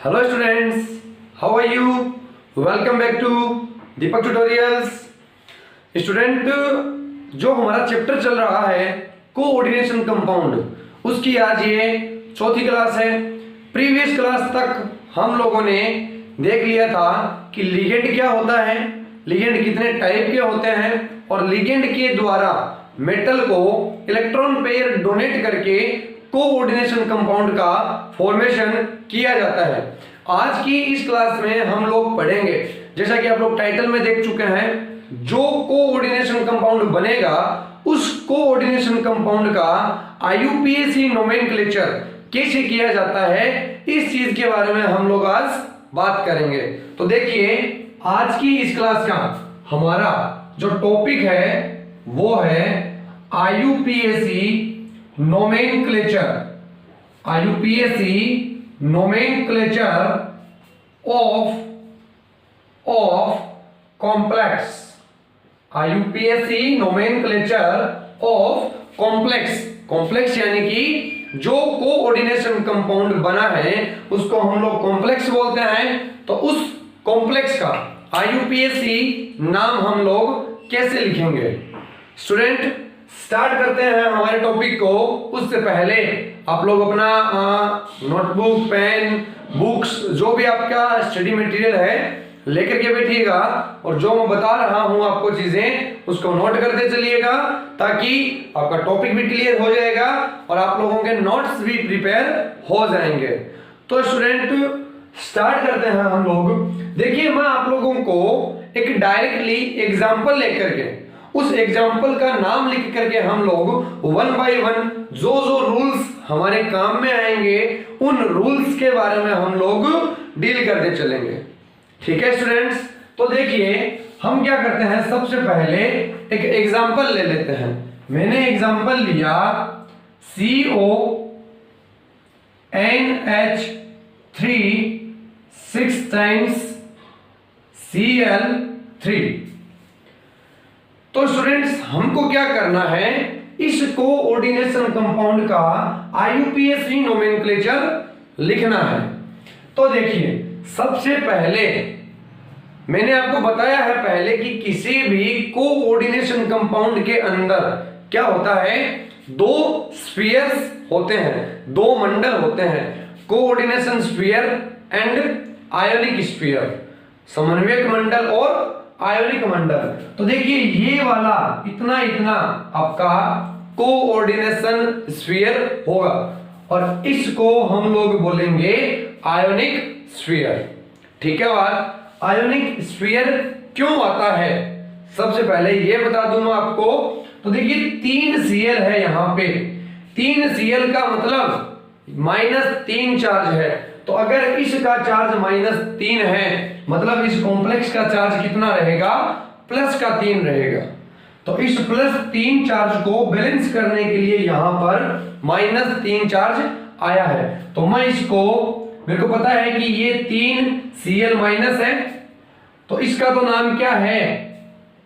Hello students, how are you? Welcome back to Deepak tutorials. Student, जो हमारा chapter चल रहा है कोऑर्डिनेशन कंपाउंड, उसकी आज ये चौथी क्लास है। प्रीवियस क्लास तक हम लोगों ने देख लिया था कि लिगेंड क्या होता है, लिगेंड कितने टाइप के होते हैं और लिगेंड के द्वारा मेटल को इलेक्ट्रॉन पेयर डोनेट करके कोऑर्डिनेशन कंपाउंड का फॉर्मेशन किया जाता है। आज की इस क्लास में हम लोग पढ़ेंगे, जैसा कि आप लोग टाइटल में देख चुके हैं, जो कोऑर्डिनेशन कंपाउंड बनेगा उस कोऑर्डिनेशन कंपाउंड का आईयूपीएसी नोमेनक्लेचर कैसे किया जाता है, इस चीज के बारे में हम लोग आज बात करेंगे। तो देखिए, आज की इस क्लास का हमारा जो टॉपिक है वो है IUPAC nomenclature, IUPAC nomenclature of complex, IUPAC nomenclature of complex. Complex यानी कि जो कोऑर्डिनेशन कंपाउंड बना है उसको हम लोग कॉम्प्लेक्स बोलते हैं। तो उस कॉम्प्लेक्स का आईयूपीएसी नाम हम लोग कैसे लिखेंगे? स्टूडेंट, स्टार्ट करते हैं हमारे टॉपिक को। उससे पहले आप लोग अपना नोटबुक, पेन, बुक्स, जो भी आपका स्टडी मटेरियल है लेकर के बैठिएगा और जो मैं बता रहा हूं आपको चीजें उसको नोट करते चलिएगा, ताकि आपका टॉपिक भी क्लियर हो जाएगा और आप लोगों के नोट्स भी प्रिपेयर हो जाएंगे। तो स्टूडेंट, स्टार्ट करते हैं हम लोग। देखिए, मैं आप लोगों को एक डायरेक्टली एग्जांपल लेकर के उस एग्जाम्पल का नाम लिख करके हम लोग वन बाय वन जो जो रूल्स हमारे काम में आएंगे उन रूल्स के बारे में हम लोग डील करते चलेंगे। ठीक है स्टूडेंट्स? तो देखिए, हम क्या करते हैं, सबसे पहले एक एग्जाम्पल ले लेते हैं। मैंने एग्जाम्पल लिया CONH3 6 times Cl3। तो स्टूडेंट्स, हमको क्या करना है, इस कोऑर्डिनेशन कंपाउंड का आईयूपीएसी नोमेनक्लेचर लिखना है। तो देखिए, सबसे पहले मैंने आपको बताया है पहले कि किसी भी कोऑर्डिनेशन कंपाउंड के अंदर क्या होता है, दो स्फीयर्स होते हैं, दो मंडल होते हैं, coordination sphere and ionic sphere, समन्वयक मंडल और आयोनिक मंडल। तो देखिए, ये वाला इतना इतना आपका कोऑर्डिनेशन स्फीयर होगा और इसको हम लोग बोलेंगे आयोनिक स्फीयर। ठीक है बात? आयोनिक स्फीयर क्यों आता है, सबसे पहले ये बता दूं मैं आपको। तो देखिए, 3 Cl है यहाँ पे, 3 Cl का मतलब -3 चार्ज है। तो अगर इसका चार्ज -3 है, मतलब इस कॉम्प्लेक्स का चार्ज कितना रहेगा, +3 रहेगा। तो इस +3 चार्ज को बैलेंस करने के लिए यहां पर -3 चार्ज आया है। तो मैं इसको, मेरे को पता है कि ये 3 Cl- है, तो इसका तो नाम क्या है,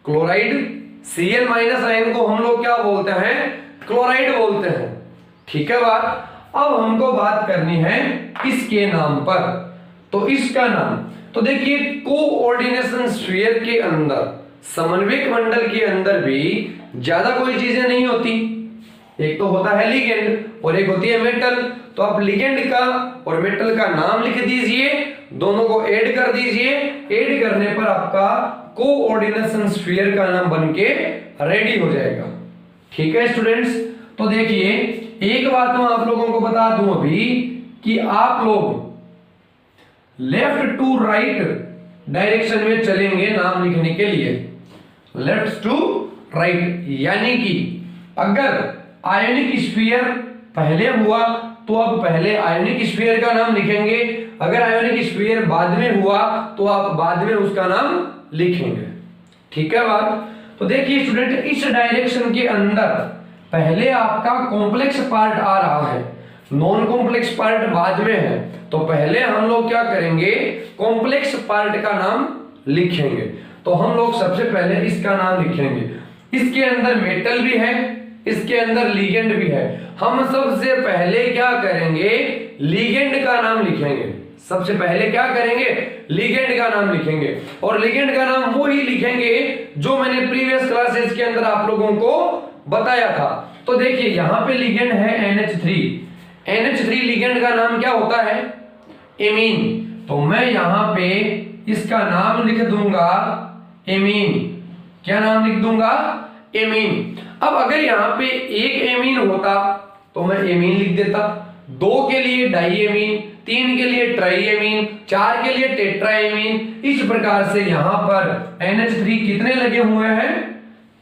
क्लोराइड। Cl- आयन को हम लोग क्या बोलते हैं, क्लोराइड बोलते हैं। ठीक है बात? अब हमको बात करनी है इसके नाम पर। तो इसका नाम, तो देखिए, कोऑर्डिनेशन स्फीयर के अंदर, समन्वयक मंडल के अंदर भी ज्यादा कोई चीजें नहीं होती। एक तो होता है लिगेंड और एक होती है मेटल। तो आप लिगेंड का और मेटल का नाम लिख दीजिए, दोनों को ऐड कर दीजिए। ऐड करने पर आपका कोऑर्डिनेशन स्फीयर का नाम बनके रेडी हो जाएगा। ठीक है स्टूडेंट्स? तो देखिए, एक बात मैं आप लोगों को बता दूं अभी कि आप लोग लेफ्ट टू राइट डायरेक्शन में चलेंगे नाम लिखने के लिए। लेफ्ट टू राइट यानी कि अगर आयोनिक स्फीयर पहले हुआ तो आप पहले आयोनिक स्फीयर का नाम लिखेंगे, अगर आयोनिक स्फीयर बाद में हुआ तो आप बाद में उसका नाम लिखेंगे। ठीक है बात? तो देखिए स्टूडेंट, इस डायरेक्शन के अंदर पहले आपका कॉम्प्लेक्स पार्ट आ रहा है, नॉन कॉम्प्लेक्स पार्ट बाद में है। तो पहले हम लोग क्या करेंगे, कॉम्प्लेक्स पार्ट का नाम लिखेंगे। तो हम लोग सबसे पहले इसका नाम लिखेंगे। इसके अंदर मेटल भी है, इसके अंदर लिगेंड भी है। हम सबसे पहले क्या करेंगे, लिगेंड का नाम लिखेंगे। सबसे पहले क्या करेंगे, लिगेंड का नाम लिखेंगे, और लिगेंड का नाम वो ही लिखेंगे जो मैंने प्रीवियस क्लासेस के अंदर आप लोगों को बताया था। तो देखिए यहाँ पे लिगेंड है NH3। NH3 लिगेंड का नाम क्या होता है, एमीन। तो मैं यहाँ पे इसका नाम लिख दूंगा एमीन। क्या नाम लिख दूंगा, एमीन। अब अगर यहाँ पे एक एमीन होता तो मैं एमीन लिख देता, 2 के लिए डाईएमीन, 3 के लिए ट्राईएमीन, 4 के लिए टेट्राएमीन। इस प्रकार से यहाँ पर NH3 कितने लगे हुए हैं,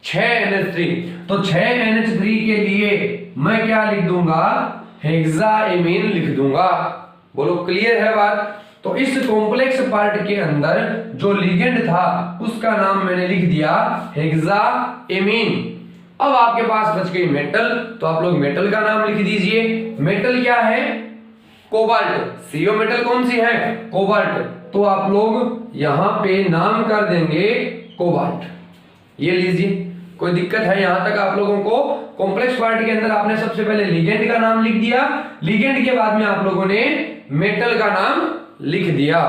6 NH3। तो 6 NH3 के लिए मैं क्या लिख दूंगा, हेक्साएमीन लिख दूंगा। बोलो क्लियर है बात। तो इस कॉम्प्लेक्स पार्ट के अंदर जो लिगेंड था उसका नाम मैंने लिख दिया हेक्साएमीन। अब आपके पास बच गई मेटल, तो आप लोग मेटल का नाम लिख दीजिए। मेटल क्या है, कोबाल्ट। सीओ मेटल कौन सी है, कोबाल्ट। तो आप लोग यहां पे नाम कर देंगे कोबाल्ट। ये लीजिए, कोई दिक्कत है यहां तक आप लोगों को। कॉम्प्लेक्स पार्ट के अंदर आपने सबसे पहले लिगेंड का नाम लिख दिया, लिगेंड के बाद में आप लोगों ने मेटल का नाम लिख दिया।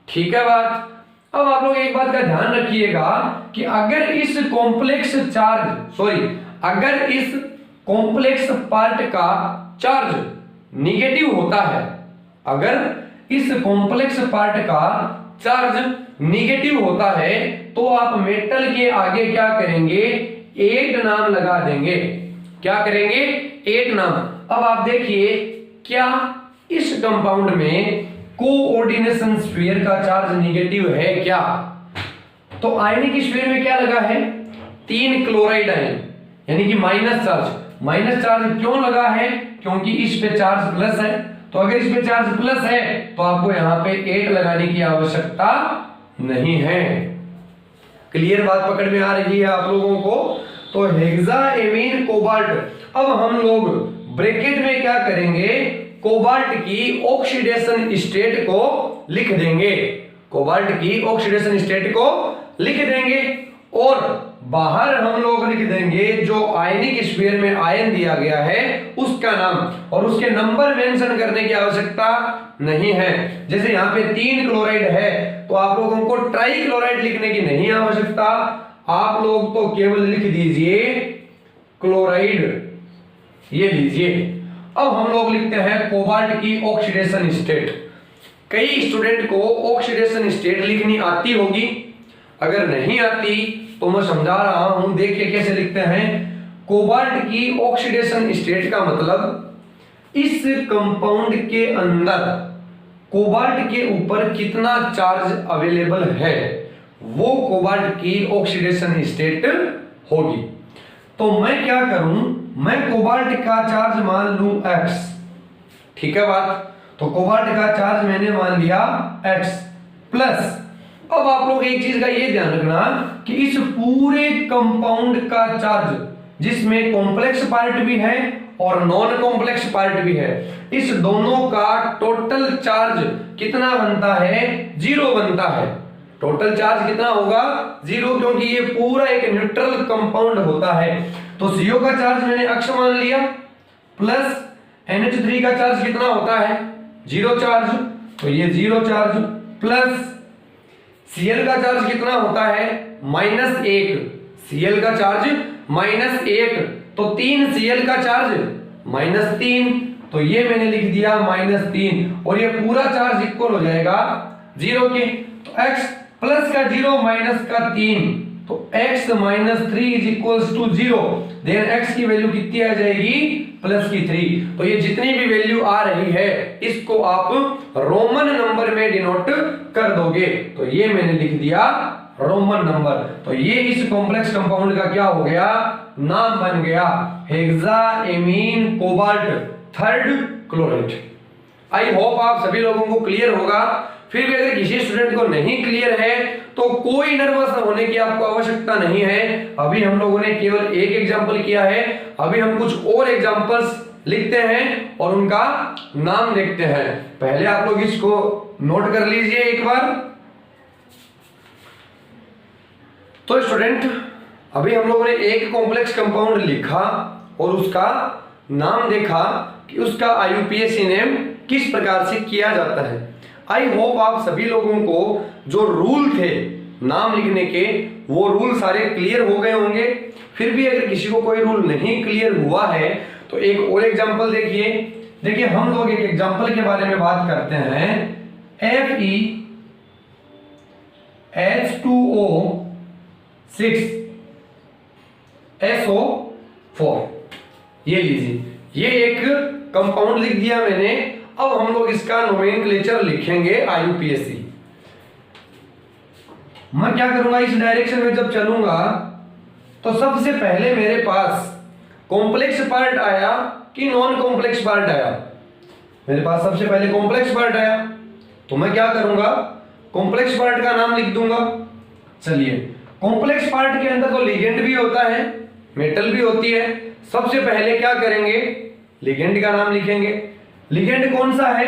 ठीक है बात। अब आप लोग एक बात का ध्यान रखिएगा कि अगर इस कॉम्प्लेक्स पार्ट का चार्ज निगेटिव होता है, अगर इस कॉम्प्लेक्स पार्ट का चार्ज निगेटिव होता है तो आप मेटल के आगे क्या करेंगे, 8 नाम लगा देंगे। क्या करेंगे, 8 नाम। अब आप देखिए क्या इस कंपाउंड में कोऑर्डिनेशन स्फीयर का चार्ज निगेटिव है क्या, तो आयनिक स्फीयर में क्या लगा है, 3 क्लोराइड आयन, यानी कि माइनस चार्ज। माइनस चार्ज क्यों लगा है, क्योंकि इस पे चार्ज प्लस है। तो अगर इस पे चार्ज प्लस है तो आपको यहां पे 8 लगाने की आवश्यकता नहीं है। क्लियर बात पकड़ में आ रही है आप लोगों को। तो हेक्साएमीन कोबाल्ट। अब हम लोग ब्रैकेट में क्या करेंगे, कोबाल्ट की ऑक्सीडेशन स्टेट को लिख देंगे। कोबाल्ट की ऑक्सीडेशन स्टेट को लिख देंगे और बाहर हम लोग लिख देंगे जो आयनिक स्फीयर में आयन दिया गया है उसका नाम, और उसके नंबर मेंशन करने की आवश्यकता नहीं है। जैसे यहाँ पे 3 क्लोराइड है तो आप लोगों को ट्राई क्लोराइड लिखने की नहीं आवश्यकता, आप लोग तो केवल लिख दीजिए क्लोराइड। ये लीजिए। अब हम लोग लिखते हैं कोबाल्ट की ऑक्सीडेशन स्टेट। कई स्टूडेंट को ऑक्सीडेशन स्टेट लिखनी आती होगी, अगर नहीं आती तो मैं समझा रहा हूं, देखिए कैसे लिखते हैं। कोबाल्ट की ऑक्सीडेशन स्टेट का मतलब इस कंपाउंड के अंदर कोबाल्ट के ऊपर कितना चार्ज अवेलेबल है, वो कोबाल्ट की ऑक्सीडेशन स्टेट होगी। तो मैं क्या करूं, मैं कोबाल्ट का चार्ज मान लूं X। ठीक है बात। तो कोबाल्ट का चार्ज मैंने मान लिया X प्लस। अब आप लोग एक चीज का ये ध्यान रखना कि इस पूरे कंपाउंड का चार्ज, जिसमें कॉम्प्लेक्स पार्ट भी है और नॉन कॉम्प्लेक्स पार्ट भी है, इस दोनों का टोटल चार्ज कितना बनता है, 0 बनता है। टोटल चार्ज कितना होगा, 0, क्योंकि ये पूरा एक न्यूट्रल कंपाउंड होता है। तो CO का चार्ज मैंने X मान लिया प्लस NH3 का चार्ज कितना होता है, 0 चार्ज, तो ये 0 चार्ज प्लस Cl का चार्ज कितना होता है, -1। Cl का चार्ज -1, तो 3 Cl का चार्ज -3, तो ये मैंने लिख दिया -3, और ये पूरा चार्ज इक्वल हो जाएगा 0 के। तो x प्लस का 0 माइनस का 3, तो x minus 3 is equals to 0। Then x की वैल्यू कितनी आ जाएगी, +3। तो ये जितनी भी वैल्यू आ रही है इसको आप रोमन नंबर में डिनोट कर दोगे। तो ये मैंने लिख दिया रोमन नंबर। तो ये इस कॉम्प्लेक्स कंपाउंड का क्या हो गया, नाम बन गया hexaammine cobalt 3rd chloride. I hope आप सभी लोगों को क्लियर होगा। फिर भी अगर किसी स्टूडेंट को नहीं क्लियर है तो कोई नर्वस होने की आपको आवश्यकता नहीं है। अभी हम लोगों ने केवल एक एग्जांपल किया है, अभी हम कुछ और एग्जांपल्स लिखते हैं और उनका नाम देखते हैं। पहले आप लोग इसको नोट कर लीजिए एक बार। तो स्टूडेंट अभी हम लोगों ने एक कॉम्प्लेक्स कंपाउंड लिखा और उसका नाम देखा कि उसका IUPAC नेम किस प्रकार से किया जाता है। आई होप आप सभी लोगों को जो रूल थे नाम लिखने के वो रूल सारे क्लियर हो गए होंगे। फिर भी अगर किसी को कोई रूल नहीं क्लियर हुआ है तो एक और एग्जांपल देखिए हम लोग एक एग्जांपल के बारे में बात करते हैं। FeH2O6SO4 ये लीजिए, ये एक कंपाउंड लिख दिया मैंने। अब हम लोग इसका नोमेनक्लेचर लिखेंगे IUPAC। मैं क्या करूंगा, इस डायरेक्शन में जब चलूंगा तो सबसे पहले मेरे पास कॉम्प्लेक्स पार्ट आया कि नॉन कॉम्प्लेक्स पार्ट आया। मेरे पास सबसे पहले कॉम्प्लेक्स पार्ट आया तो मैं क्या करूंगा, कॉम्प्लेक्स पार्ट का नाम लिख दूंगा। चलिए, कॉम्प्लेक्स पार्ट के अंदर तो लिगेंड भी होता है, मेटल भी होती है। सबसे पहले क्या करेंगे, लिगेंड का नाम लिखेंगे। लिगेंड कौन सा है,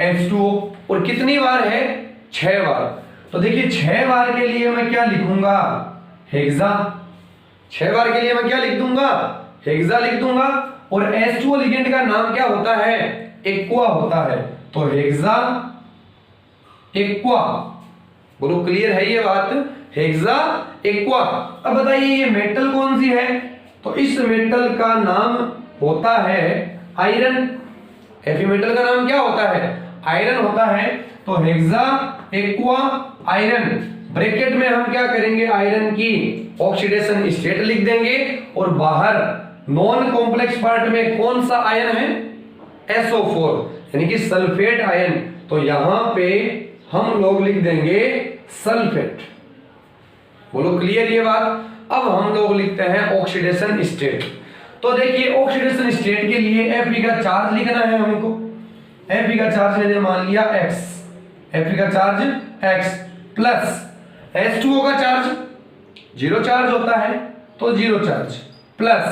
H2O, और कितनी बार है, 6 बार। तो देखिए 6 बार के लिए मैं क्या लिखूंगा, हेक्सा। 6 बार के लिए मैं क्या लिख दूंगा, हेक्सा लिख दूंगा। और H2O लिगेंड का नाम क्या होता है, एक्वा होता है। तो हेक्सा एक्वा, बोलो क्लियर है ये बात, हेक्सा एक्वा। अब बताइए ये मेटल कौन सी है, तो इस मेटल का नाम होता है आयरन। Fe मेटल का नाम क्या होता है, आयरन होता है। तो हेक्सा एक्वा आयरन, ब्रैकेट में हम क्या करेंगे, आयरन की ऑक्सीडेशन स्टेट लिख देंगे। और बाहर नॉन कॉम्प्लेक्स पार्ट में कौन सा आयन है, SO4 यानी कि सल्फेट आयन। तो यहां पे हम लोग लिख देंगे सल्फेट। बोलो क्लियर ये बात। अब हम लोग लिखते हैं ऑक्सीडेशन स्टेट। तो देखिए ऑक्सीडेशन स्टेट के लिए Fe का चार्ज लिखना है हमको। Fe का चार्ज मैंने मान लिया X, Fe का चार्ज X प्लस H2O का चार्ज 0 चार्ज होता है तो 0 चार्ज, प्लस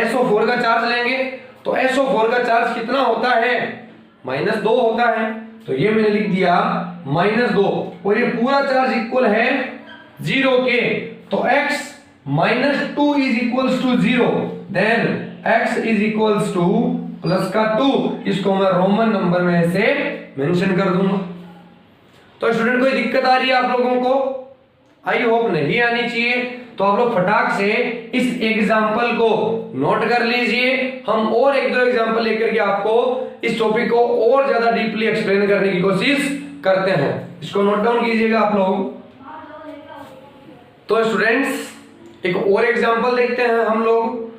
SO4 का चार्ज लेंगे तो SO4 का चार्ज कितना होता है, -2 होता है। तो ये मैंने लिख दिया -2, और ये पूरा चार्ज इक्वल है 0 के। तो X -2 is equals to 0, then X is equals to plus का 2। इसको मैं रोमन नंबर में से मेंशन कर दूंगा। तो स्टूडेंट कोई दिक्कत आ रही है आप लोगों को, आई होप नहीं आनी चाहिए। तो आप लोग फटाक से इस एग्जाम्पल को नोट कर लीजिए। हम और 1-2 एग्जाम्पल लेकर के आपको इस टॉपिक को और ज्यादा डीपली एक्सप्लेन करने की कोशिश करते हैं। इसको नोट डाउन कीजिएगा आप लोग। तो स्टूडेंट्स एक और एग्जाम्पल देखते हैं हम लोग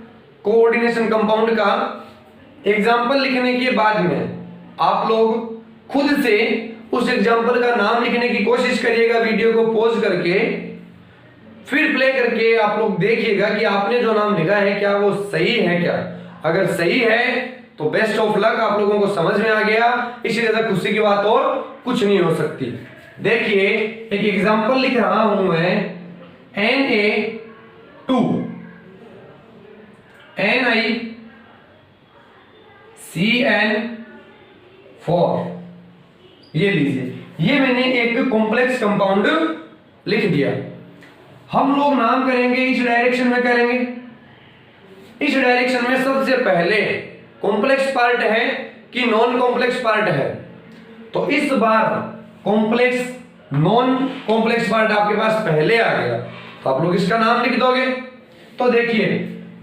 कोऑर्डिनेशन कंपाउंड का। एग्जाम्पल लिखने के बाद में आप लोग खुद से उस एग्जाम्पल का नाम लिखने की कोशिश करिएगा, वीडियो को पॉज करके फिर प्ले करके आप लोग देखिएगा कि आपने जो नाम लिखा है क्या वो सही है क्या। अगर सही है तो बेस्ट ऑफ लक, आप लोगों को समझ में आ गया। इससे ज्यादा खुशी की बात और कुछ नहीं हो सकती। देखिए एक एग्जाम्पल लिख रहा हूं मैं, Na2 NiCN4, ये लीजिए, ये मैंने एक कॉम्प्लेक्स कंपाउंड लिख दिया। हम लोग नाम करेंगे इस डायरेक्शन में करेंगे। इस डायरेक्शन में सबसे पहले कॉम्प्लेक्स पार्ट है कि नॉन कॉम्प्लेक्स पार्ट है, तो इस बार कॉम्प्लेक्स नॉन कॉम्प्लेक्स पार्ट आपके पास पहले आ गया तो आप लोग इसका नाम लिख दोगे। तो देखिए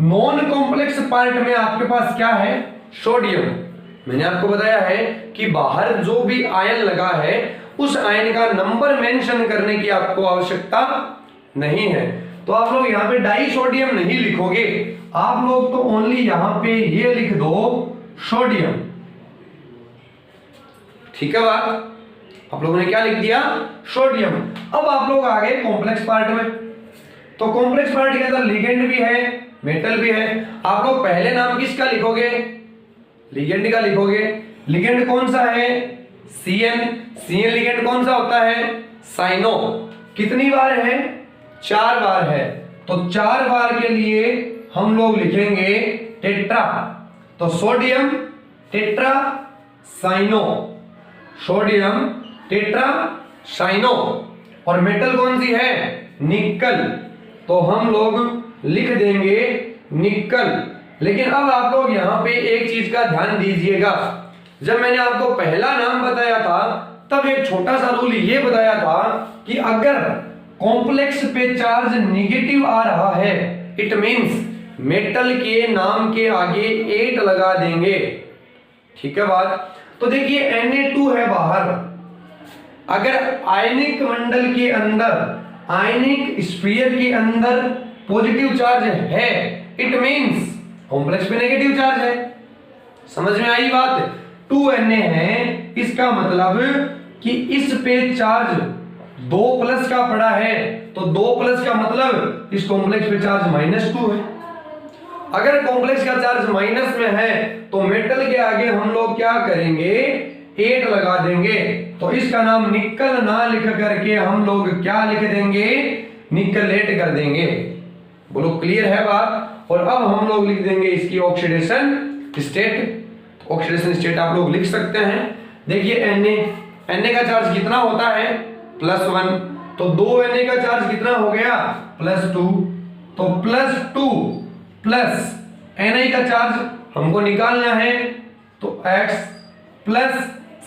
नॉन कॉम्प्लेक्स पार्ट में आपके पास क्या है, सोडियम। मैंने आपको बताया है कि बाहर जो भी आयन लगा है उस आयन का नंबर मेंशन करने की आपको आवश्यकता नहीं है। तो आप लोग यहाँ पे डाई सोडियम नहीं लिखोगे, आप लोग तो ओनली यहाँ पे ये लिख दो सोडियम। ठीक है बात, आप लोगों ने क्या लिख दिया, सोडियम। अब आप लोग आ गए कॉम्प्लेक्स पार्ट में। तो कॉम्प्लेक्स पार्ट के अंदर लिगेंड भी है, मेटल भी है। आप लोग पहले नाम किसका लिखोगे, लिगेंड का लिखोगे। लिगेंड कौन सा है, CN। CN लिगेंड कौन सा होता है, साइनो। कितनी बार है, 4 बार है। तो 4 बार के लिए हम लोग लिखेंगे टेट्रा। तो sodium tetra cyano, sodium tetra cyano. और मेटल कौन सी है, निकल। तो हम लोग लिख देंगे निकल। लेकिन अब आप लोग यहां पे एक चीज का ध्यान दीजिएगा, जब मैंने आपको पहला नाम बताया था तब एक छोटा सा रूल ये बताया था कि अगर कॉम्प्लेक्स पे चार्ज निगेटिव आ रहा है, इट मींस मेटल के नाम के आगे 8 लगा देंगे। ठीक है बात। तो देखिए Na2 है बाहर, अगर आयनिक मंडल के अंदर, आयनिक स्फीयर के अंदर पॉजिटिव चार्ज है, इट मींस कॉम्प्लेक्स पे नेगेटिव चार्ज है। समझ में आई बात। 2Na है, इसका मतलब कि इस पे चार्ज 2 प्लस का पड़ा है, तो 2 प्लस का मतलब इस कॉम्प्लेक्स पे चार्ज -2 है। अगर कॉम्प्लेक्स का चार्ज माइनस में है तो मेटल के आगे हम लोग क्या करेंगे, 8 लगा देंगे। तो इसका नाम निकल ना लिख करके हम लोग क्या लिख देंगे, निकलेट कर देंगे। बोलो क्लियर है बात। और अब हम लोग लिख देंगे इसकी ऑक्सीडेशन स्टेट। ऑक्सीडेशन स्टेट आप लोग लिख सकते हैं। देखिए Na का चार्ज कितना होता है, +1, तो 2Na का चार्ज कितना हो गया, +2, तो +2 प्लस Na का चार्ज हमको निकालना है, तो X प्लस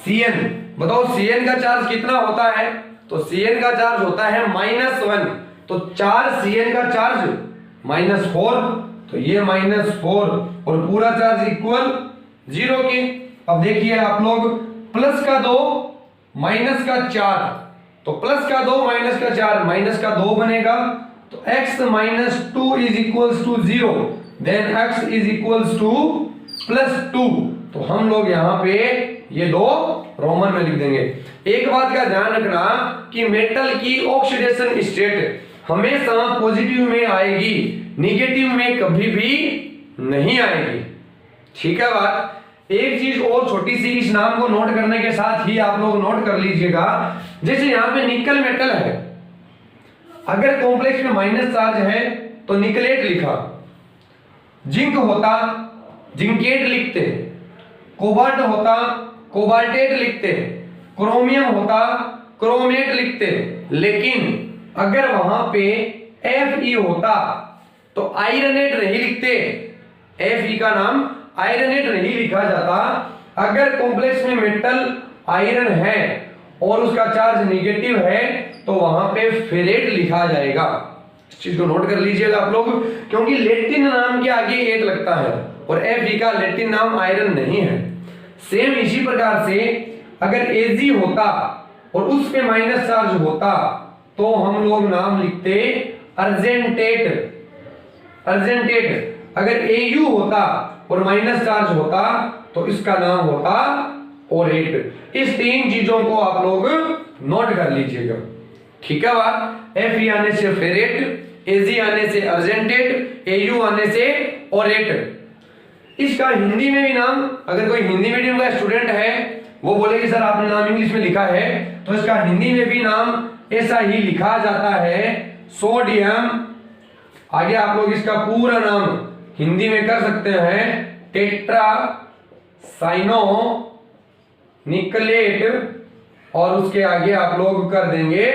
Cn। बताओ Cn का चार्ज कितना होता है, तो Cn का चार्ज होता है -1, तो 4 Cn का चार्ज -4, तो ये -4 और पूरा चार्ज इक्वल 0 के। अब देखिए आप लोग, प्लस का 2 माइनस का 4, तो प्लस का 2 माइनस का 4, माइनस का 2 बनेगा, तो x - 2 is equals to 0, then x is equals to +2। तो हम लोग यहाँ पे ये 2 रोमन में लिख देंगे। एक बात का ध्यान रखना कि मेटल की ऑक्सीडेशन स्टेट हमेशा पॉजिटिव में आएगी, निगेटिव में कभी भी नहीं आएगी। ठीक है बात। एक चीज और छोटी सी, इस नाम को नोट करने के साथ ही आप लोग नोट कर लीजिएगा। जैसे यहाँ पे निकल मेटल है, अगर कॉम्प्लेक्स में माइनस चार्ज है तो निकलेट लिखा, जिंक होता जिंकेट लिखते, कोबाल्ट होता कोबाल्टेट लिखते, क्रोमियम होता क्रोमेट लिखते। लेकिन अगर वहां पे Fe होता तो आयरनेट नहीं लिखते, Fe का नाम आयरनेट नहीं लिखा जाता। अगर कॉम्प्लेक्स में मेटल आयरन है और उसका चार्ज निगेटिव है तो वहां पे फेरेट लिखा जाएगा। इस चीज को नोट कर लीजिएगा आप लोग, क्योंकि लैटिन नाम के आगे 8 लगता है और Fe का लैटिन नाम आयरन नहीं है। सेम इसी प्रकार से अगर Ag होता और उस पे माइनस चार्ज होता तो हम लोग नाम लिखते अर्जेंटेट। अगर Au होता और माइनस चार्ज होता तो इसका नाम होता ओरेट। इस 3 चीजों को आप लोग नोट कर लीजिएगा। ठीक है बात। Fe आने से फेरेट, Ag आने से अर्जेंटेट, Au आने से ओरेट। इसका हिंदी में भी नाम, अगर कोई हिंदी मीडियम का स्टूडेंट है वो बोले कि सर आपने नाम इंग्लिश में लिखा है, तो इसका हिंदी में भी नाम ऐसा ही लिखा जाता है, सोडियम। आगे आप लोग इसका पूरा नाम हिंदी में कर सकते हैं, टेट्रा साइनो निकलेट, और उसके आगे आप लोग कर देंगे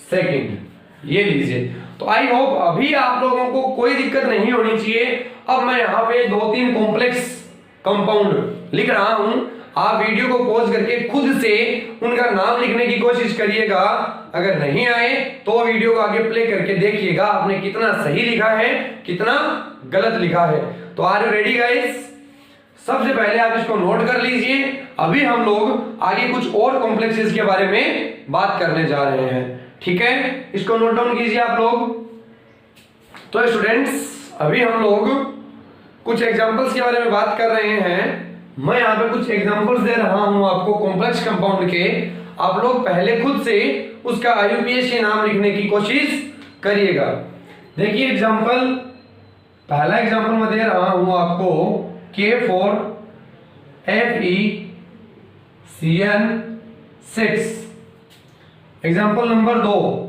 सेकंड। ये लीजिए। तो आई होप अभी आप लोगों को कोई दिक्कत नहीं होनी चाहिए। अब मैं यहाँ पे 2-3 कॉम्प्लेक्स कंपाउंड लिख रहा हूं, आप वीडियो को पॉज करके खुद से उनका नाम लिखने की कोशिश करिएगा। अगर नहीं आए तो वीडियो को आगे प्ले करके देखिएगा आपने कितना सही लिखा है, कितना गलत लिखा है। तो आर यू रेडी गाइस? सबसे पहले आप इसको नोट कर लीजिए। अभी हम लोग आगे कुछ और कॉम्प्लेक्सेस के बारे में बात करने जा रहे हैं। ठीक है, इसको नोट डाउन कीजिए आप लोग। तो स्टूडेंट्स, अभी हम लोग कुछ एग्जांपल्स के बारे में बात कर रहे हैं। मैं यहाँ पे कुछ एग्जांपल्स दे रहा हूं आपको कॉम्प्लेक्स कंपाउंड के। आप लोग पहले खुद से उसका IUPAC के नाम लिखने की कोशिश करिएगा। देखिए एग्जांपल, पहला एग्जांपल मैं दे रहा हूं आपको, K4FeCN6। Example number 2,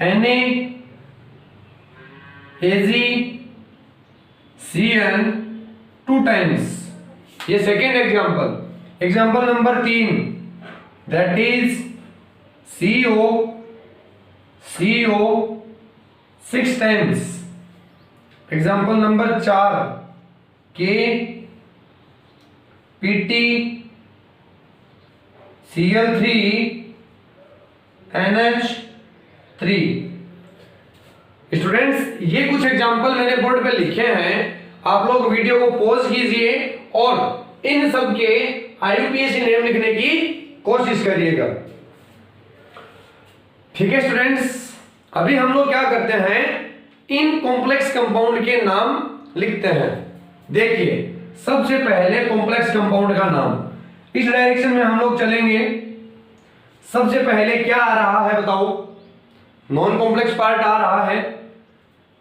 NaAgCN 2 times. ये second example. Example number 3, that is CO 6 times. Example number 4, KPtCN Cl3NH3। Students ये कुछ एग्जांपल मैंने बोर्ड पे लिखे हैं, आप लोग वीडियो को पॉज कीजिए और इन सब के IUPAC नेम लिखने की कोशिश करिएगा। ठीक है स्टूडेंट्स, अभी हम लोग क्या करते हैं, इन कॉम्प्लेक्स कंपाउंड के नाम लिखते हैं। देखिए सबसे पहले कॉम्प्लेक्स कंपाउंड का नाम, इस डायरेक्शन में हम लोग चलेंगे। सबसे पहले क्या आ रहा है बताओ, नॉन कॉम्प्लेक्स पार्ट आ रहा है।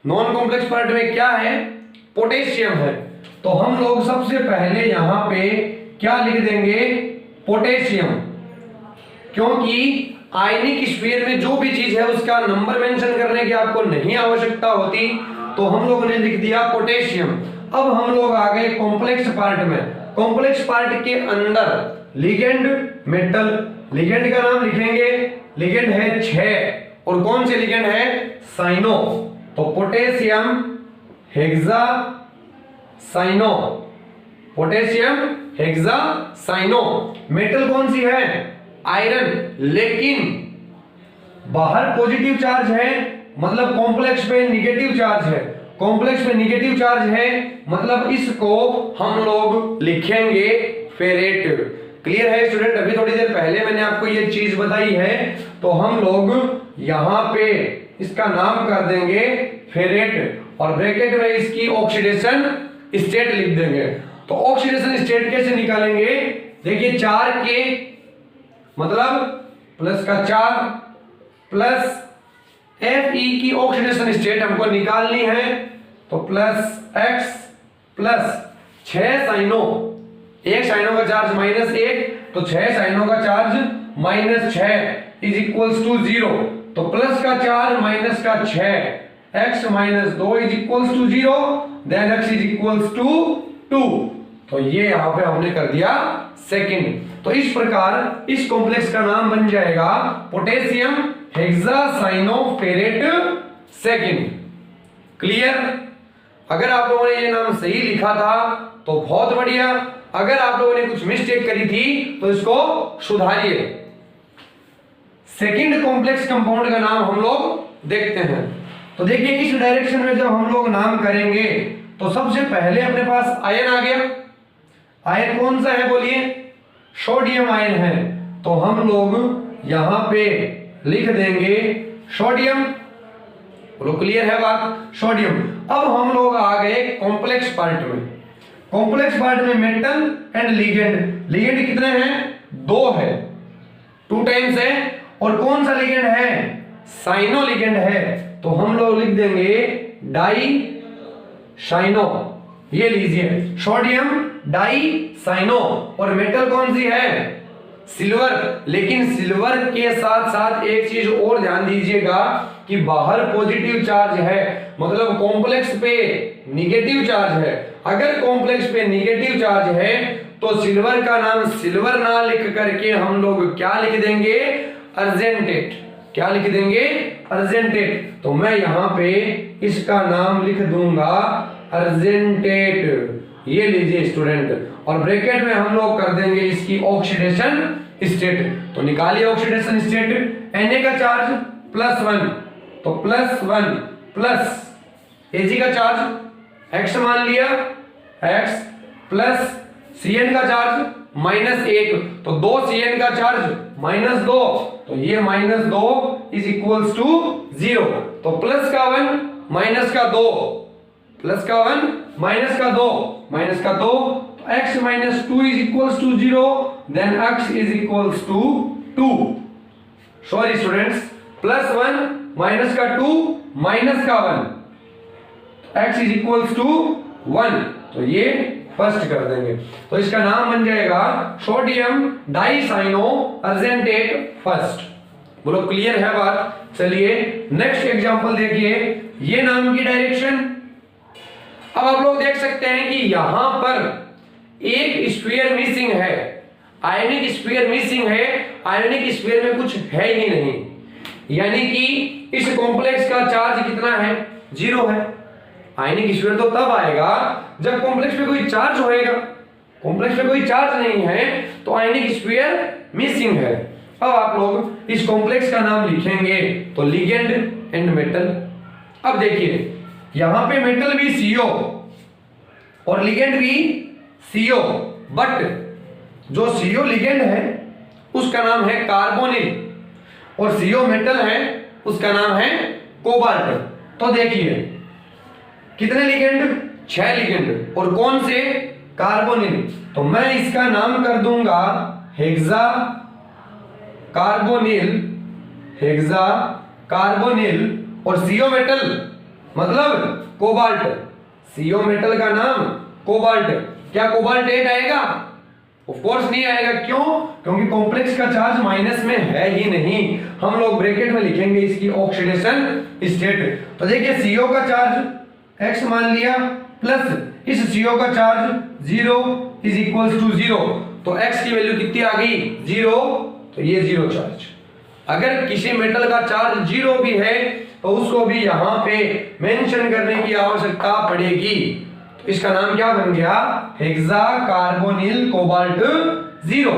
नॉन कॉम्प्लेक्स पार्ट में क्या है, पोटेशियम है। तो हम लोग सबसे पहले यहां पे क्या लिख देंगे, पोटेशियम, क्योंकि आयनिक स्फीयर में जो भी चीज है उसका नंबर मेंशन करने की आपको नहीं आवश्यकता होती, तो हम लोगों ने लिख दिया पोटेशियम। अब हम लोग आ गए कॉम्प्लेक्स पार्ट में। कॉम्प्लेक्स पार्ट के अंदर लिगेंड मेटल, लिगेंड का नाम लिखेंगे, लिगेंड है 6, और कौन से लिगेंड है, साइनो। तो potassium hexacyano, potassium hexacyano. Metal कौन सी है, आयरन, लेकिन बाहर पॉजिटिव चार्ज है, मतलब कॉम्प्लेक्स पे निगेटिव चार्ज है। कॉम्प्लेक्स पे निगेटिव चार्ज है, मतलब इसको हम लोग लिखेंगे फेरेट। क्लियर है स्टूडेंट, अभी थोड़ी देर पहले मैंने आपको ये चीज बताई है, तो हम लोग यहां पे इसका नाम कर देंगे फेरेट, और ब्रैकेट में इसकी ऑक्सीडेशन स्टेट लिख देंगे। तो ऑक्सीडेशन स्टेट कैसे निकालेंगे, देखिए 4 के मतलब प्लस का 4 प्लस Fe की ऑक्सीडेशन स्टेट हमको निकालनी है, तो प्लस x प्लस 6 साइनो, एक साइनो का चार्ज -1, तो 6 साइनो का चार्ज -6 इज इक्वल्स टू 0। तो प्लस का 4 माइनस का 6, x - 2 is equals to 0, then x is equals to 2। तो ये यहां पे हमने कर दिया सेकंड। तो इस प्रकार इस कॉम्प्लेक्स का नाम बन जाएगा पोटेशियम हेक्सासाइनोफेरेट सेकंड। क्लियर, अगर आप लोगों ने ये नाम सही लिखा था तो बहुत बढ़िया, अगर आप लोगों ने कुछ मिस्टेक करी थी तो इसको सुधारिए। सेकंड कॉम्प्लेक्स कंपाउंड का नाम हम लोग देखते हैं। तो देखिए इस डायरेक्शन में जब हम लोग नाम करेंगे तो सबसे पहले अपने पास आयन आ गया। आयन कौन सा है बोलिए, सोडियम आयन है, तो हम लोग यहां पे लिख देंगे सोडियम। बोलो क्लियर है बात, सोडियम। अब हम लोग आ गए कॉम्प्लेक्स पार्ट में। कॉम्प्लेक्स पार्ट में मेटल एंड लिगेंड, लिगेंड कितने हैं, 2 है, 2 टाइम्स है, और कौन सा लिगेंड है, साइनो लिगेंड है, तो हम लोग लिख देंगे डाई साइनो। ये लीजिए सोडियम डाई साइनो, और मेटल कौन सी है, सिल्वर। लेकिन सिल्वर के साथ साथ एक चीज और ध्यान दीजिएगा कि बाहर पॉजिटिव चार्ज है, मतलब कॉम्प्लेक्स पे निगेटिव चार्ज है। अगर कॉम्प्लेक्स पे निगेटिव चार्ज है तो सिल्वर का नाम सिल्वर ना लिख करके हम लोग क्या लिख देंगे, अर्जेंटेट। क्या लिख देंगे, अर्जेंटेट। तो मैं यहां पे इसका नाम लिख दूंगा अर्जेंटेट। ये लीजिए स्टूडेंट, और ब्रैकेट में हम लोग कर देंगे इसकी ऑक्सीडेशन स्टेट। तो निकालिए ऑक्सीडेशन स्टेट, Na का चार्ज +1, तो +1 प्लस Ag का चार्ज x मान लिया, x प्लस Cn का चार्ज -1, तो 2 Cn का चार्ज -2, तो ये -2 इज इक्वल्स टू 0। तो प्लस का 1 माइनस का 2, प्लस का 1 माइनस का 2, माइनस का 2, तो x - 2 is equals to 0, then x is equals to 2। Sorry students, +1 minus का 2 माइनस का 1, x इज इक्वल्स टू 1, तो ये फर्स्ट कर देंगे। तो इसका नाम बन जाएगा सोडियम डाइसाइनो अर्जेंटेट फर्स्ट। बोलो क्लियर है बात। चलिए नेक्स्ट एग्जांपल देखिए, ये नाम की डायरेक्शन। अब आप लोग देख सकते हैं कि यहां पर एक स्फीयर मिसिंग है, आयनिक स्फीयर मिसिंग है, आयनिक स्फीयर में कुछ है ही नहीं, यानी कि इस कॉम्प्लेक्स का चार्ज कितना है, 0 है। आयनिक स्फीयर तो तब आएगा जब कॉम्प्लेक्स पे कोई चार्ज होएगा, कॉम्प्लेक्स में कोई चार्ज नहीं है तो आयनिक स्फीयर मिसिंग है। अब आप लोग इस कॉम्प्लेक्स का नाम लिखेंगे तो लिगेंड एंड मेटल। अब देखिए यहां पे मेटल भी CO और लिगेंड भी CO, बट जो CO लिगेंड है उसका नाम है कार्बोनिल और CO मेटल है उसका नाम है कोबाल्ट। तो देखिए कितने लिगेंड, 6 लिगेंड, और कौन से, कार्बोनिल। तो मैं इसका नाम कर दूंगा हेक्सा कार्बोनिल, हेक्सा कार्बोनिल, और CO मेटल मतलब कोबाल्ट। CO मेटल का नाम कोबाल्ट। क्या कोबाल्ट 8 आएगा? ऑफ कोर्स नहीं आएगा। क्यों? क्योंकि कॉम्प्लेक्स का चार्ज माइनस में है ही नहीं। हम लोग ब्रैकेट में लिखेंगे इसकी ऑक्सीडेशन स्टेट। तो देखिए CO का चार्ज x मान लिया प्लस इस CO का चार्ज 0 इज इक्वल्स टू 0, तो x की वैल्यू कितनी आ गई? 0, तो ये 0 चार्ज। अगर किसी मेटल का चार्ज 0 भी है तो उसको भी यहां पे मेंशन करने की आवश्यकता पड़ेगी। तो इसका नाम क्या बन गया? Hexa carbonyl cobalt 0।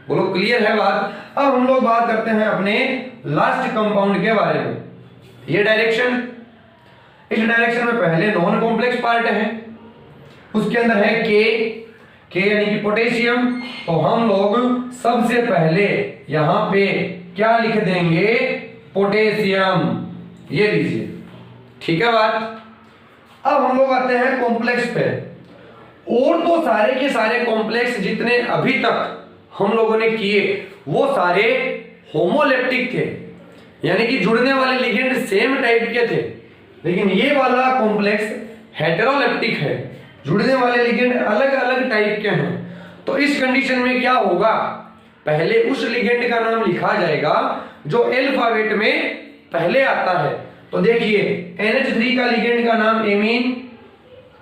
बोलो क्लियर है बात? अब हम लोग बात करते हैं अपने लास्ट कंपाउंड के बारे में। ये डायरेक्शन, इस डायरेक्शन में पहले नॉन कॉम्प्लेक्स पार्ट है, उसके अंदर है के यानी कि पोटेशियम। तो हम लोग सबसे पहले यहां पे क्या लिख देंगे? पोटेशियम। ये लीजिए, ठीक है बात। अब हम लोग आते हैं कॉम्प्लेक्स पे। और तो सारे के सारे कॉम्प्लेक्स जितने अभी तक हम लोगों ने किए वो सारे होमोलेप्टिक थे, यानी कि जुड़ने वाले लिगेंड सेम टाइप के थे। लेकिन ये वाला कॉम्प्लेक्स हेटेरोलेप्टिक है, जुड़ने वाले लिगेंड अलग अलग टाइप के हैं। तो इस कंडीशन में क्या होगा? पहले उस लिगेंड का नाम लिखा जाएगा जो अल्फाबेट में पहले आता है। तो देखिए NH3 का लिगेंड का नाम एमीन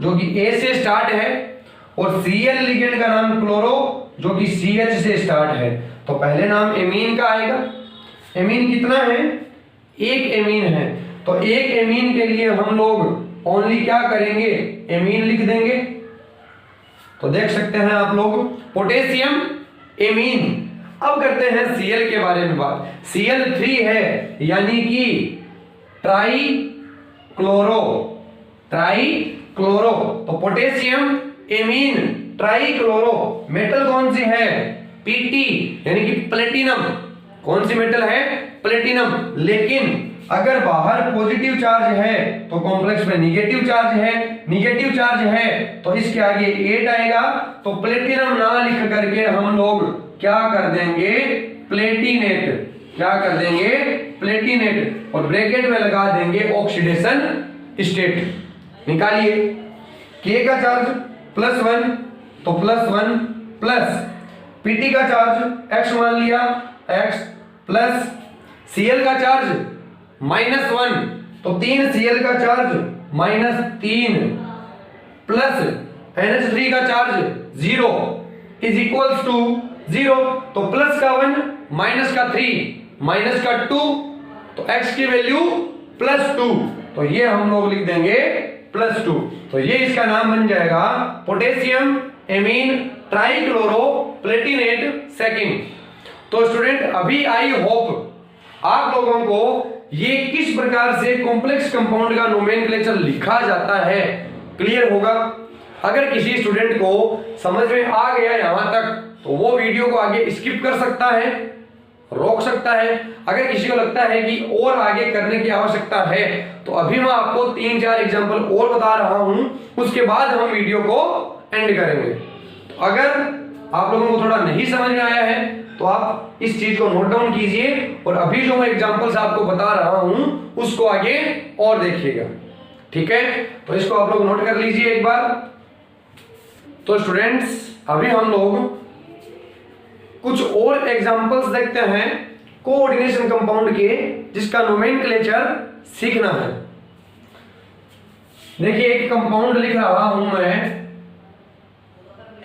जो कि A से स्टार्ट है, और Cl लिगेंड का नाम क्लोरो जो कि CH से स्टार्ट है। तो पहले नाम एमीन का आएगा। एमीन कितना है? एक एमीन है। तो एक एमीन के लिए हम लोग ओनली क्या करेंगे? एमीन लिख देंगे। तो देख सकते हैं आप लोग पोटेशियम एमीन। अब करते हैं Cl के बारे में बात। Cl3 है यानी कि ट्राई क्लोरो, ट्राई क्लोरो। तो potassium amine try chloro. Metal कौन सी है? Pt यानी कि प्लेटिनम। कौन सी मेटल है? प्लेटिनम। लेकिन अगर बाहर पॉजिटिव चार्ज है तो कॉम्प्लेक्स में निगेटिव चार्ज है, निगेटिव चार्ज है तो इसके आगे 8 आएगा। तो प्लेटिनम ना लिख करके हम लोग क्या कर देंगे? प्लेटिनेट। क्या कर देंगे? प्लेटिनेट, और ब्रैकेट में लगा देंगे ऑक्सीडेशन स्टेट। निकालिए K का चार्ज +1, तो +1 प्लस Pt का चार्ज x मान लिया x, प्लस Cl का चार्ज -1, तो 3 Cl का चार्ज -3, प्लस NH3 का चार्ज 0 इज इक्वल्स टू 0। तो प्लस का 1 माइनस का 3 माइनस का 2, तो x की वैल्यू +2। तो ये हम लोग लिख देंगे +2। तो ये इसका नाम बन जाएगा potassium amine trichloro Palatinate second. तो स्टूडेंट अभी आई होप आप लोगों को ये किस प्रकार से कॉम्प्लेक्स कंपाउंड का नोमेनक्लेचर लिखा जाता है क्लियर होगा। अगर किसी स्टूडेंट को समझ में आ गया यहां तक तो वो वीडियो को आगे स्किप कर सकता है, रोक सकता है। अगर किसी को लगता है कि और आगे करने की आवश्यकता है तो अभी मैं आपको 3-4 एग्जांपल और बता रहा हूं, उसके बाद हम वीडियो को एंड करेंगे। तो अगर आप लोगों को थोड़ा नहीं समझ में आया है तो आप इस चीज को नोट डाउन कीजिए, और अभी जो मैं एग्जांपल्स आपको बता रहा हूं उसको आगे और देखिएगा, ठीक है। तो इसको आप लोग नोट कर लीजिए एक बार। तो स्टूडेंट्स अभी हम लोग कुछ और एग्जांपल्स देखते हैं कोऑर्डिनेशन कंपाउंड के, जिसका नोमेनक्लेचर सीखना है। देखिए एक कंपाउंड लिख रहा हूं मैं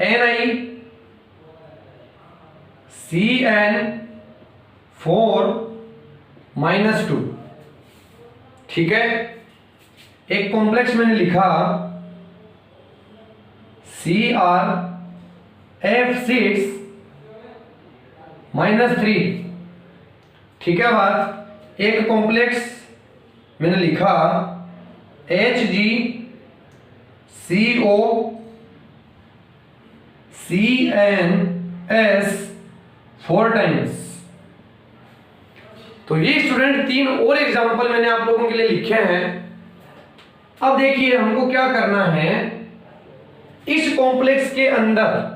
NiCN4-2, ठीक है। एक कॉम्प्लेक्स मैंने लिखा F6 -3। ठीक है बात। एक कॉम्प्लेक्स मैंने लिखा HgCOCnS 4 टाइम्स। तो ये स्टूडेंट 3 और एग्जांपल मैंने आप लोगों के लिए लिखे हैं। अब देखिए हमको क्या करना है, इस कॉम्प्लेक्स के अंदर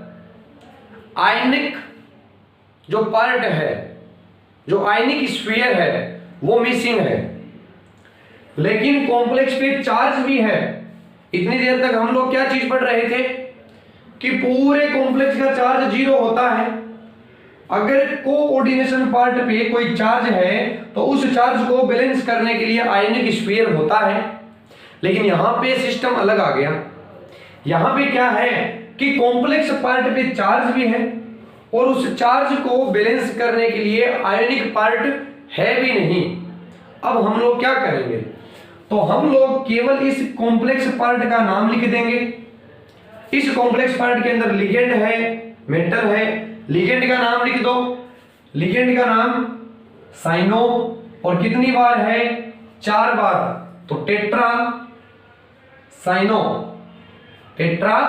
आयनिक जो पार्ट है, जो आयनिक स्फीयर है वो मिसिंग है, लेकिन कॉम्प्लेक्स पे चार्ज भी है। इतनी देर तक हम लोग क्या चीज पढ़ रहे थे कि पूरे कॉम्प्लेक्स का चार्ज 0 होता है। अगर कोऑर्डिनेशन पार्ट पे कोई चार्ज है तो उस चार्ज को बैलेंस करने के लिए आयनिक स्फीयर होता है, लेकिन यहां पे सिस्टम अलग आ गया। यहां पे क्या है कि कॉम्प्लेक्स पार्ट पे चार्ज भी है और उस चार्ज को बैलेंस करने के लिए आयनिक पार्ट है भी नहीं। अब हम लोग क्या करेंगे, तो हम लोग केवल इस कॉम्प्लेक्स पार्ट का नाम लिख देंगे। इस कॉम्प्लेक्स पार्ट के अंदर लिगेंड है, मेटल है, लिगेंड का नाम लिख दो। लिगेंड का नाम साइनो, और कितनी बार है, 4 बार, तो tetra cyano. Tetra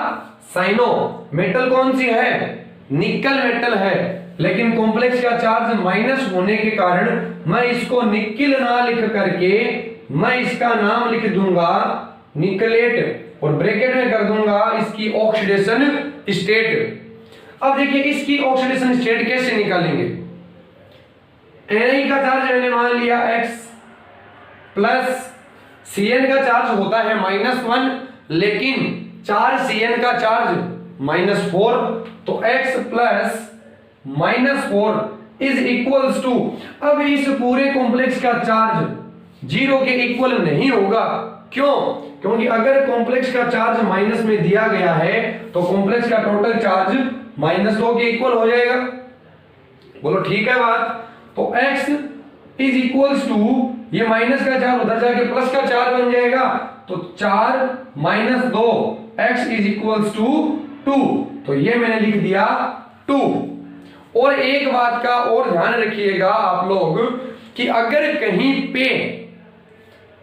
cyano. Metal कौन सी है, निकल मेटल है, लेकिन कॉम्प्लेक्स का चार्ज माइनस होने के कारण मैं इसको निकिल ना लिख करके मैं इसका नाम लिख दूंगा निकलेट, और ब्रैकेट में कर दूंगा इसकी ऑक्सीडेशन स्टेट। अब देखिए इसकी ऑक्सीडेशन स्टेट कैसे निकालेंगे। Na का चार्ज मैंने मान लिया x, प्लस Cn का चार्ज होता है -1, लेकिन 4 Cn का चार्ज -4, तो x plus -4 is equals to, अब इस पूरे कॉम्प्लेक्स का चार्ज 0 के इक्वल नहीं होगा। क्यों? क्योंकि अगर कॉम्प्लेक्स का चार्ज माइनस में दिया गया है तो कॉम्प्लेक्स का टोटल चार्ज -2 के इक्वल हो जाएगा। बोलो ठीक है बात। तो x इज इक्वल्स टू, ये माइनस का चार्ज उधर जाके प्लस का चार्ज बन जाएगा, तो 4 - 2 x इज इक्वल्स टू 2, तो ये मैंने लिख दिया 2। और एक बात का और ध्यान रखिएगा आप लोग कि अगर कहीं पे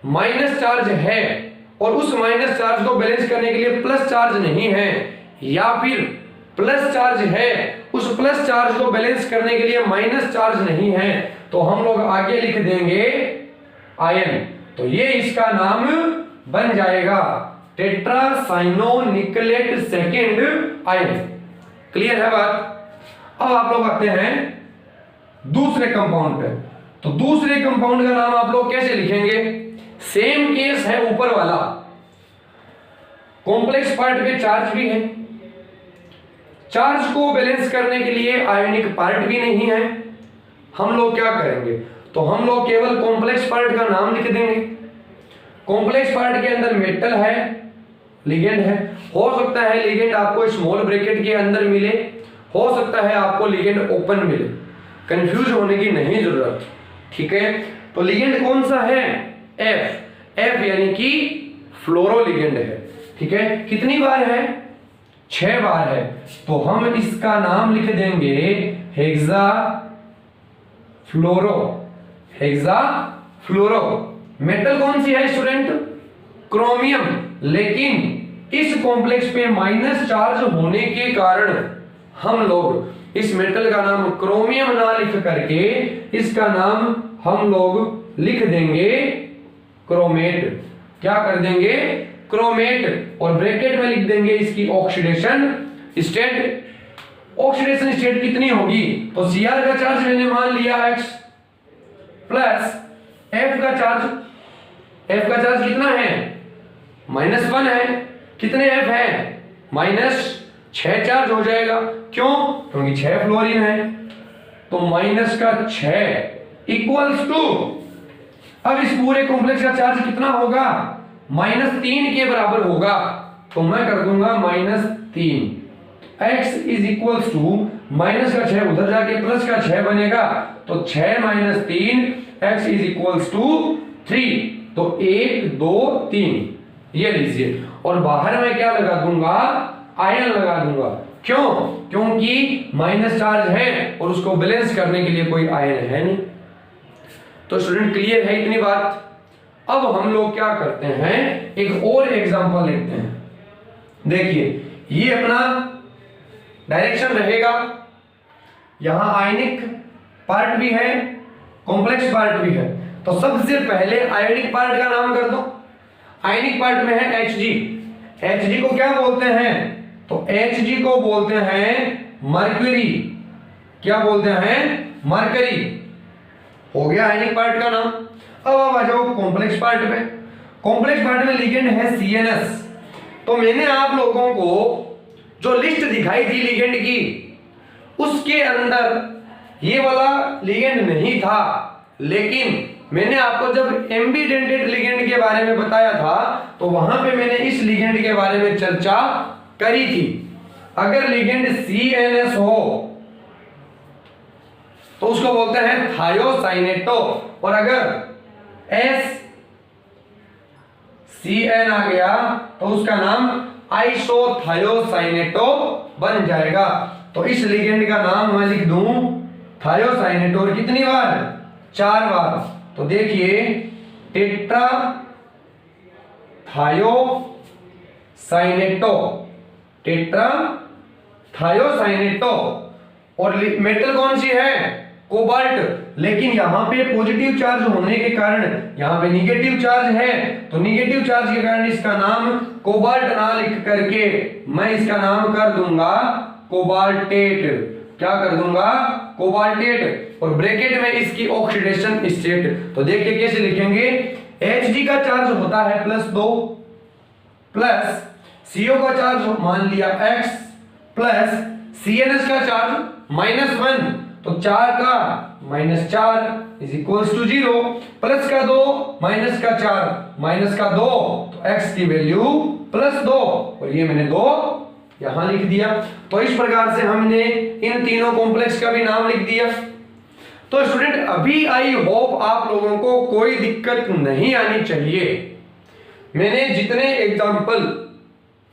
माइनस चार्ज है और उस माइनस चार्ज को बैलेंस करने के लिए प्लस चार्ज नहीं है, या फिर प्लस चार्ज है उस प्लस चार्ज को बैलेंस करने के लिए माइनस चार्ज नहीं है, तो हम लोग आगे लिख देंगे आयन। तो ये इसका नाम बन जाएगा tetra cyano nickelate second ion. Clear है बात। अब आप लोग आते हैं दूसरे कंपाउंड पे। तो दूसरे कंपाउंड का नाम आप लोग कैसे लिखेंगे, सेम केस है ऊपर वाला। कॉम्प्लेक्स पार्ट पे चार्ज भी है, चार्ज को बैलेंस करने के लिए आयनिक पार्ट भी नहीं है। हम लोग क्या करेंगे, तो हम लोग केवल कॉम्प्लेक्स पार्ट का नाम लिख देंगे। कॉम्प्लेक्स पार्ट के अंदर मेटल है, लिगेंड है। हो सकता है लिगेंड आपको स्मॉल ब्रैकेट के अंदर मिले, हो सकता है आपको लिगेंड ओपन मिले, कंफ्यूज होने की नहीं जरूरत। ठीक है, तो लिगेंड कौन सा है, F यानी कि फ्लोरो लिगेंड है। ठीक है, कितनी बार है, 6 बार है, तो हम इसका नाम लिख देंगे हेक्सा फ्लोरो। हेक्सा फ्लोरो। मेटल कौन सी है स्टूडेंट, क्रोमियम, लेकिन इस कॉम्प्लेक्स पे माइनस चार्ज होने के कारण हम लोग इस मेटल का नाम क्रोमियम ना लिख करके इसका नाम हम लोग लिख देंगे क्रोमेट। क्या कर देंगे, क्रोमेट, और ब्रैकेट में लिख देंगे इसकी ऑक्सीडेशन स्टेट। ऑक्सीडेशन स्टेट कितनी होगी, तो Cr का चार्ज मैंने मान लिया x, प्लस F का चार्ज कितना है, -1 है। कितने F है, -6 चार्ज हो जाएगा। क्यों, क्योंकि 6 फ्लोरीन है, तो -6 इक्वल्स टू, अब इस पूरे कॉम्प्लेक्स का चार्ज कितना होगा, -3 के बराबर होगा, तो मैं कर दूंगा -3। x is equals to, minus का 6 उधर जाके प्लस का 6 बनेगा, तो 6 - 3 x इज इक्वल्स टू 3, तो 1 2 3 ये लीजिए। और बाहर में क्या लगा दूंगा, आयन लगा दूंगा। क्यों? क्योंकि माइनस चार्ज है और उसको बैलेंस करने के लिए कोई आयन है नहीं। तो स्टूडेंट क्लियर है इतनी बात? अब हम लोग क्या करते हैं, एक और एग्जांपल लेते हैं। देखिए ये अपना डायरेक्शन रहेगा, यहां आयनिक पार्ट भी है, कॉम्प्लेक्स पार्ट भी है। तो सबसे पहले आयनिक पार्ट का नाम कर दो। आयनिक पार्ट में है Hg। Hg को क्या बोलते हैं? तो Hg को बोलते हैं मर्क्यूरी। क्या बोलते हैं? मरकरी। हो गया आयनिक पार्ट का नाम। अब आप आ जाओ कॉम्प्लेक्स पार्ट पे। कॉम्प्लेक्स पार्ट में लिगेंड है CNS। तो मैंने आप लोगों को जो लिस्ट दिखाई थी लिगेंड की, उसके अंदर ये वाला लिगेंड नहीं था, लेकिन मैंने आपको जब एम्बिडेंटेड लिगेंड के बारे में बताया था तो वहां पे मैंने इस लिगेंड के बारे में चर्चा करी थी। अगर लिगेंड CNS हो तो उसको बोलते हैं थायोसाइनेटो, और अगर SCN आ गया तो उसका नाम आइसोथायोसाइनेटो बन जाएगा। तो इस लिगेंड का नाम मैं लिख दूं थायोसाइनेटो। और कितनी बार? 4 बार। तो देखिए टेट्रा थायोसाइनेटो, टेट्रा थायोसाइनेटो। और मेटल कौन सी है? कोबाल्ट। लेकिन यहां पे पॉजिटिव चार्ज होने के कारण यहां पे निगेटिव चार्ज है, तो निगेटिव चार्ज के कारण इसका नाम कोबाल्ट ना लिख करके मैं इसका नाम कर दूंगा कोबाल्टेट। क्या कर दूंगा? कोबाल्टेट। और ब्रैकेट में इसकी ऑक्सीडेशन स्टेट। तो देखिए कैसे लिखेंगे। Hg का चार्ज होता है +2, प्लस CO का चार्ज मान लिया x, प्लस CNS का चार्ज -1, तो 4 का -4 इज इक्वल्स टू 0, प्लस का 2 माइनस का 4 माइनस का 2, तो x की वैल्यू +2, और ये मैंने 2 यहां लिख दिया। तो इस प्रकार से हमने इन तीनों कॉम्प्लेक्स का भी नाम लिख दिया। तो स्टूडेंट अभी आई होप आप लोगों को कोई दिक्कत नहीं आनी चाहिए। मैंने जितने एग्जाम्पल,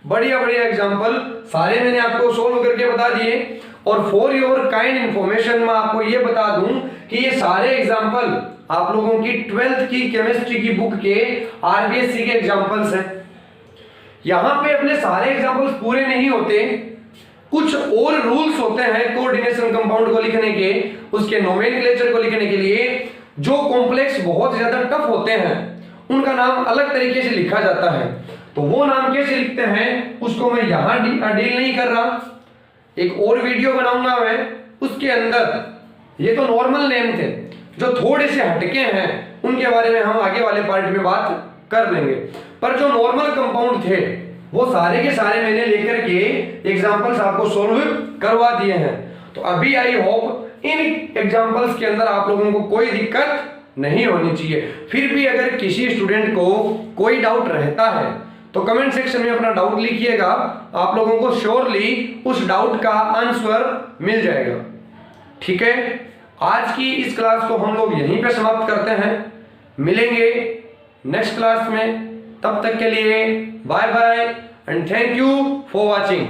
बढ़िया बढ़िया एग्जाम्पल सारे मैंने आपको सोल्व करके बता दिए। और फॉर योर काइंड इंफॉर्मेशन मैं आपको ये बता दूं कि ये सारे एग्जाम्पल आप लोगों की 12th की केमिस्ट्री की बुक के RBSc के एग्जाम्पल्स हैं। यहां पे अपने सारे एग्जाम्पल्स पूरे नहीं होते, कुछ और रूल्स होते हैं कोऑर्डिनेशन कंपाउंड को लिखने के, उसके नोमेनक्लेचर को लिखने के लिए। जो कॉम्प्लेक्स बहुत ज्यादा टफ होते हैं उनका नाम अलग तरीके से लिखा जाता है। तो वो नाम कैसे लिखते हैं उसको मैं यहां डील नहीं कर रहा, एक और वीडियो बनाऊंगा मैं, उसके अंदर ये तो नॉर्मल नेम थे, जो थोड़े से हटके हैं उनके बारे में हम आगे वाले पार्ट में बात कर लेंगे। पर जो नॉर्मल कंपाउंड थे वो सारे के सारे मैंने लेकर के एग्जांपल्स आपको सोल्व करवा दिए हैं। तो अभी आई होप इन एग्जांपल्स के अंदर आप लोगों को कोई दिक्कत नहीं होनी चाहिए। फिर भी अगर किसी स्टूडेंट को कोई डाउट रहता है तो कमेंट सेक्शन में अपना डाउट लिखिएगा, आप लोगों को श्योरली उस डाउट का आंसर मिल जाएगा। ठीक है, आज की इस क्लास को हम लोग यहीं पे समाप्त करते हैं, मिलेंगे नेक्स्ट क्लास में। तब तक के लिए bye bye and thank you for watching.